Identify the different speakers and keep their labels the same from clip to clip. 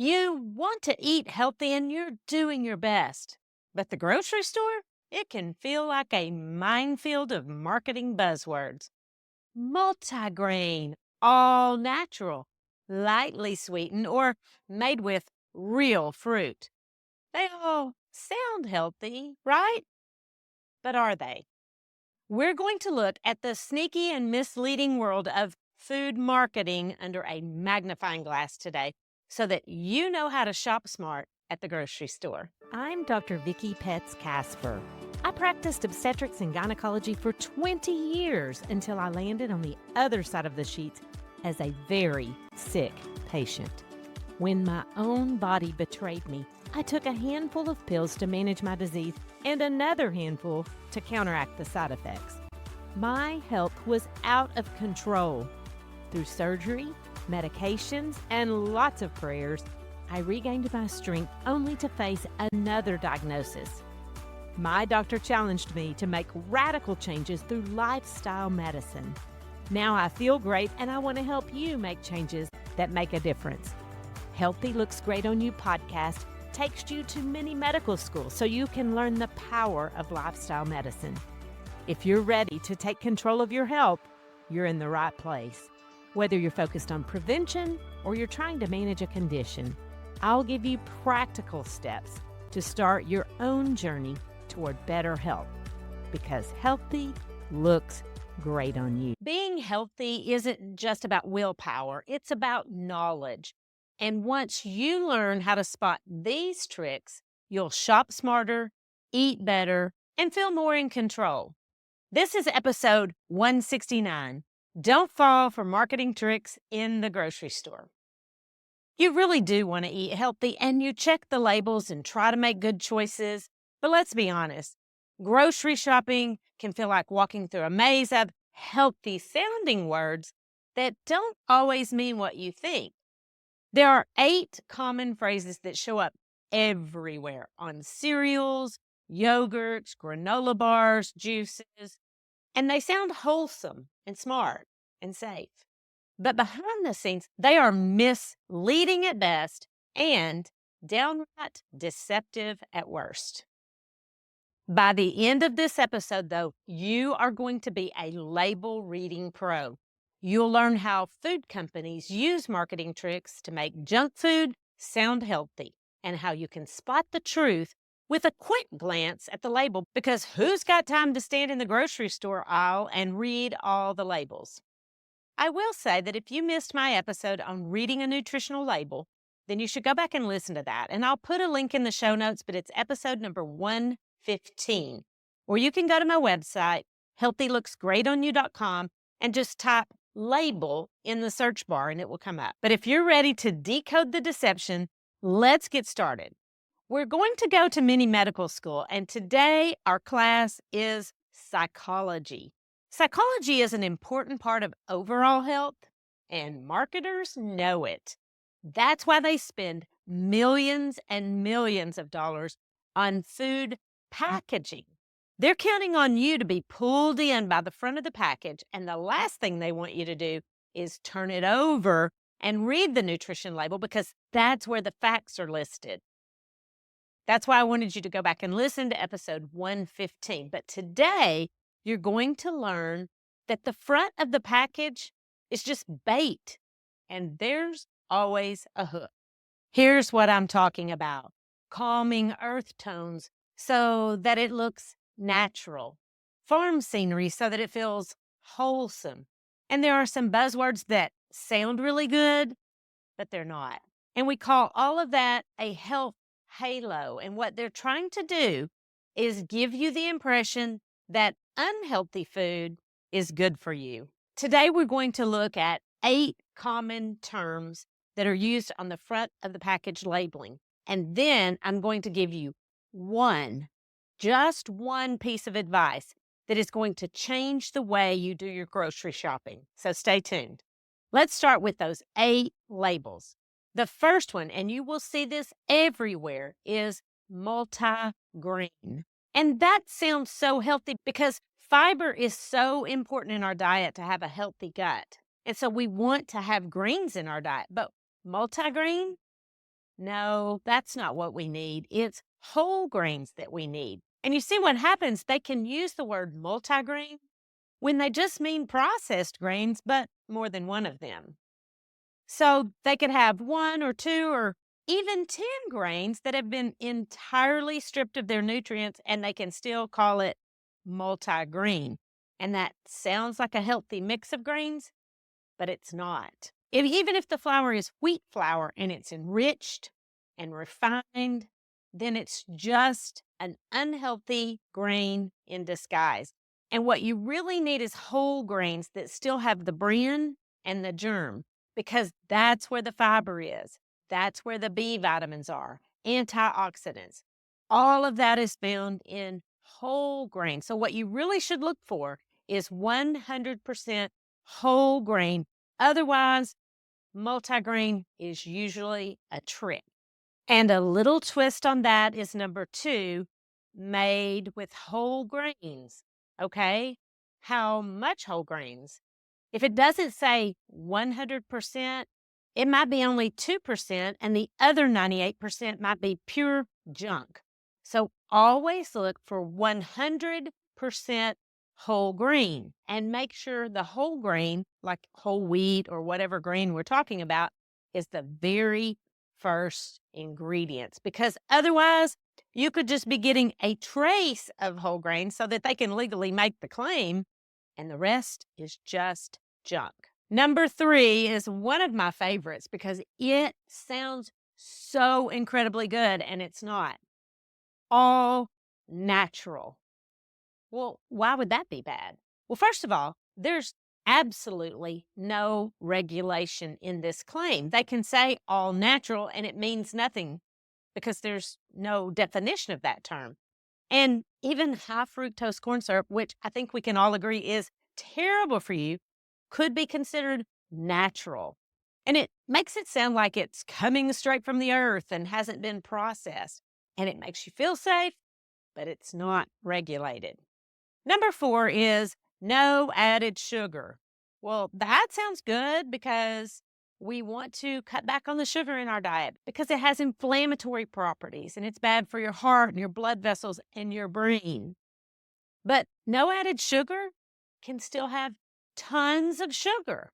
Speaker 1: You want to eat healthy and you're doing your best. But the grocery store, it can feel like a minefield of marketing buzzwords. Multigrain, all natural, lightly sweetened, or made with real fruit. They all sound healthy, right? But are they? We're going to look at the sneaky and misleading world of food marketing under a magnifying glass today so that you know how to shop smart at the grocery store. I'm Dr.Vickie Petz Kasper. I practiced obstetrics and gynecology for 20 years until I landed on the other side of the sheets as a very sick patient. When my own body betrayed me, I took a handful of pills to manage my disease and another handful to counteract the side effects. My health was out of control. Through surgery, medications, and lots of prayers, I regained my strength only to face another diagnosis. My doctor challenged me to make radical changes through lifestyle medicine. Now I feel great and I want to help you make changes that make a difference. Healthy Looks Great on You podcast takes you to many medical schools so you can learn the power of lifestyle medicine. If you're ready to take control of your health, you're in the right place. Whether you're focused on prevention or you're trying to manage a condition, I'll give you practical steps to start your own journey toward better health, because healthy looks great on you. Being healthy isn't just about willpower, it's about knowledge. And once you learn how to spot these tricks, you'll shop smarter, eat better, and feel more in control. This is episode 169. Don't fall for marketing tricks in the grocery store. You really do want to eat healthy, and you check the labels and try to make good choices. But let's be honest, grocery shopping can feel like walking through a maze of healthy-sounding words that don't always mean what you think. There are 8 common phrases that show up everywhere on cereals, yogurts, granola bars, juices, and they sound wholesome and smart and safe. But behind the scenes, they are misleading at best and downright deceptive at worst. By the end of this episode, though, you are going to be a label reading pro. You'll learn how food companies use marketing tricks to make junk food sound healthy and how you can spot the truth with a quick glance at the label, because who's got time to stand in the grocery store aisle and read all the labels? I will say that if you missed my episode on reading a nutritional label, then you should go back and listen to that. And I'll put a link in the show notes, but it's episode number 115. Or you can go to my website, healthylooksgreatonyou.com, and just type label in the search bar and it will come up. But if you're ready to decode the deception, let's get started. We're going to go to mini medical school, and today our class is psychology. Psychology is an important part of overall health, and marketers know it. That's why they spend millions and millions of dollars on food packaging. They're counting on you to be pulled in by the front of the package, and the last thing they want you to do is turn it over and read the nutrition label, because that's where the facts are listed. That's why I wanted you to go back and listen to episode 115. But today, you're going to learn that the front of the package is just bait, and there's always a hook. Here's what I'm talking about: calming earth tones so that it looks natural, farm scenery so that it feels wholesome. And there are some buzzwords that sound really good, but they're not. And we call all of that a health halo. And what they're trying to do is give you the impression that unhealthy food is good for you. Today, we're going to look at 8 common terms that are used on the front of the package labeling. And then I'm going to give you just one piece of advice that is going to change the way you do your grocery shopping. So stay tuned. Let's start with those 8 labels. The first one, and you will see this everywhere, is multigrain. And that sounds so healthy because fiber is so important in our diet to have a healthy gut. And so we want to have greens in our diet. But multigrain? No, that's not what we need. It's whole grains that we need. And you see what happens? They can use the word multigrain when they just mean processed grains, but more than one of them. So they could have one or two or even 10 grains that have been entirely stripped of their nutrients, and they can still call it multigrain. And that sounds like a healthy mix of grains, but it's not. Even if the flour is wheat flour and it's enriched and refined, then it's just an unhealthy grain in disguise. And what you really need is whole grains that still have the bran and the germ, because that's where the fiber is. That's where the B vitamins are, antioxidants. All of that is found in whole grain. So what you really should look for is 100% whole grain. Otherwise, multigrain is usually a trick. And a little twist on that is number 2, made with whole grains. Okay? How much whole grains? If it doesn't say 100%, it might be only 2%, and the other 98% might be pure junk. So always look for 100% whole grain and make sure the whole grain, like whole wheat or whatever grain we're talking about, is the very first ingredients, because otherwise you could just be getting a trace of whole grain so that they can legally make the claim, and the rest is just junk. Number 3 is one of my favorites because it sounds so incredibly good, and it's not. All natural. Well, why would that be bad? Well, first of all, there's absolutely no regulation in this claim. They can say all natural and it means nothing because there's no definition of that term. And even high fructose corn syrup, which I think we can all agree is terrible for you, could be considered natural. And it makes it sound like it's coming straight from the earth and hasn't been processed. And it makes you feel safe, but it's not regulated. Number 4 is no added sugar. Well, that sounds good because we want to cut back on the sugar in our diet because it has inflammatory properties and it's bad for your heart and your blood vessels and your brain. But no added sugar can still have tons of sugar.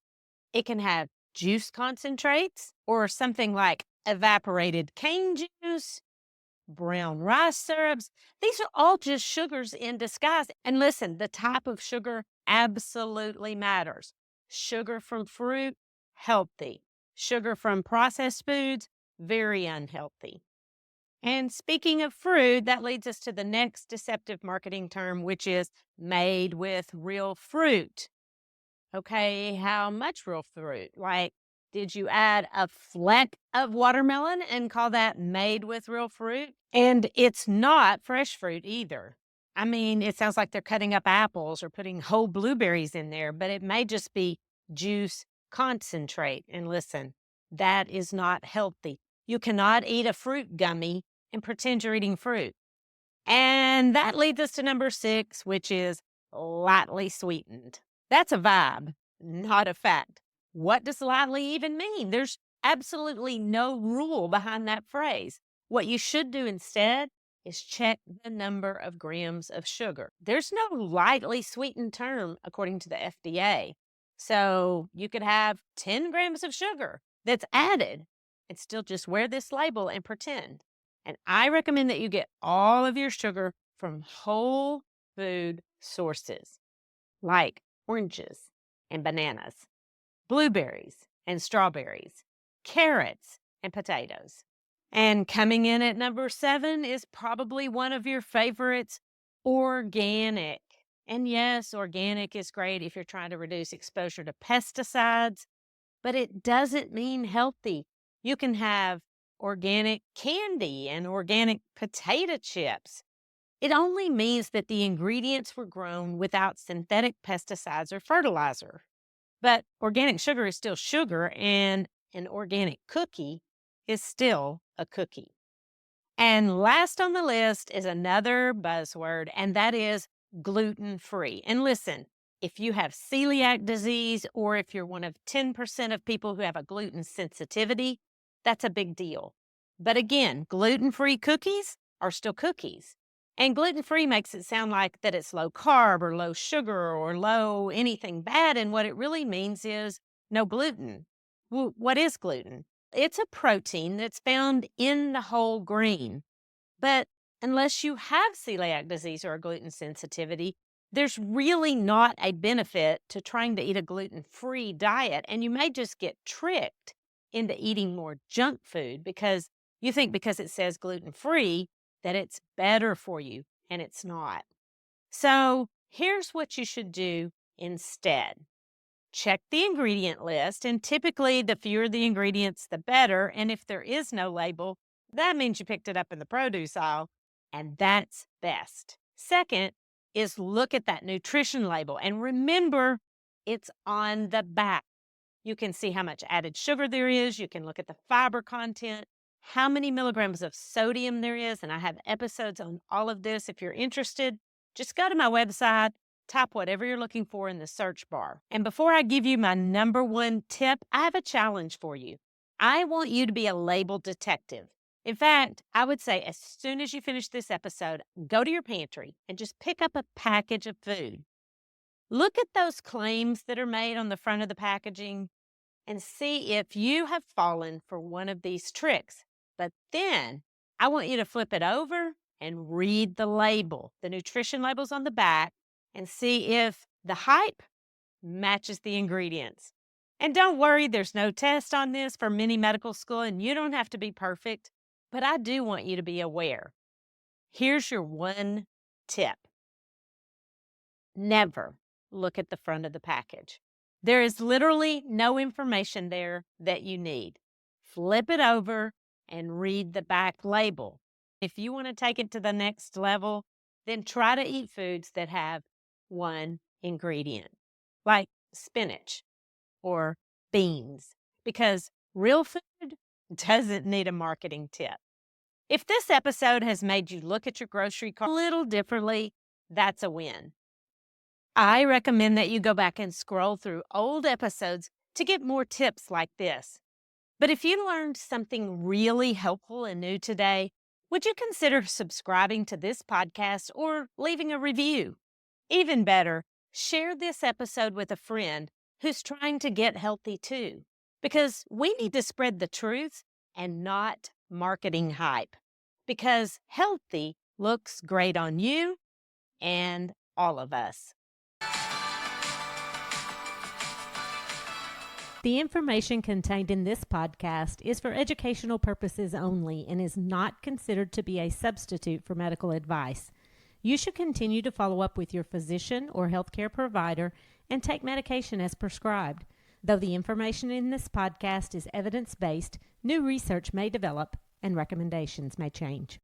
Speaker 1: It can have juice concentrates or something like evaporated cane juice, brown rice syrups. These are all just sugars in disguise. And listen, the type of sugar absolutely matters. Sugar from fruit, healthy. Sugar from processed foods, very unhealthy. And speaking of fruit, that leads us to the next deceptive marketing term, which is made with real fruit. Okay, how much real fruit? Like, did you add a fleck of watermelon and call that made with real fruit? And it's not fresh fruit either. I mean, it sounds like they're cutting up apples or putting whole blueberries in there, but it may just be juice concentrate. And listen, that is not healthy. You cannot eat a fruit gummy and pretend you're eating fruit. And that leads us to number 6, which is lightly sweetened. That's a vibe, not a fact. What does lightly even mean? There's absolutely no rule behind that phrase. What you should do instead is check the number of grams of sugar. There's no lightly sweetened term according to the FDA. So you could have 10 grams of sugar that's added and still just wear this label and pretend. And I recommend that you get all of your sugar from whole food sources like oranges and bananas, blueberries and strawberries, carrots and potatoes. And coming in at number 7 is probably one of your favorites, organic. And yes, organic is great if you're trying to reduce exposure to pesticides, but it doesn't mean healthy. You can have organic candy and organic potato chips. It only means that the ingredients were grown without synthetic pesticides or fertilizer. But organic sugar is still sugar, and an organic cookie is still a cookie. And last on the list is another buzzword, and that is gluten-free. And listen, if you have celiac disease or if you're one of 10% of people who have a gluten sensitivity, that's a big deal. But again, gluten-free cookies are still cookies. And gluten-free makes it sound like that it's low carb or low sugar or low anything bad. And what it really means is no gluten. What is gluten? It's a protein that's found in the whole grain. But unless you have celiac disease or a gluten sensitivity, there's really not a benefit to trying to eat a gluten-free diet. And you may just get tricked into eating more junk food because you think because it says gluten-free that it's better for you, and it's not. So here's what you should do instead. Check the ingredient list, and typically the fewer the ingredients, the better. And if there is no label, that means you picked it up in the produce aisle, and that's best. Second is look at that nutrition label, and remember it's on the back. You can see how much added sugar there is. You can look at the fiber content, how many milligrams of sodium there is, and I have episodes on all of this. If you're interested, just go to my website, type whatever you're looking for in the search bar. And before I give you my number one tip, I have a challenge for you. I want you to be a label detective. In fact, I would say as soon as you finish this episode, go to your pantry and just pick up a package of food. Look at those claims that are made on the front of the packaging and see if you have fallen for one of these tricks. But then I want you to flip it over and read the label, the nutrition labels on the back, and see if the hype matches the ingredients. And don't worry, there's no test on this for many medical school, and you don't have to be perfect, but I do want you to be aware. Here's your one tip. Never look at the front of the package. There is literally no information there that you need. Flip it over and read the back label. If you want to take it to the next level, then try to eat foods that have one ingredient, like spinach or beans, because real food doesn't need a marketing tip. If this episode has made you look at your grocery cart a little differently, that's a win. I recommend that you go back and scroll through old episodes to get more tips like this. But if you learned something really helpful and new today, would you consider subscribing to this podcast or leaving a review? Even better, share this episode with a friend who's trying to get healthy too, because we need to spread the truth and not marketing hype, because healthy looks great on you and all of us.
Speaker 2: The information contained in this podcast is for educational purposes only and is not considered to be a substitute for medical advice. You should continue to follow up with your physician or healthcare provider and take medication as prescribed. Though the information in this podcast is evidence-based, new research may develop and recommendations may change.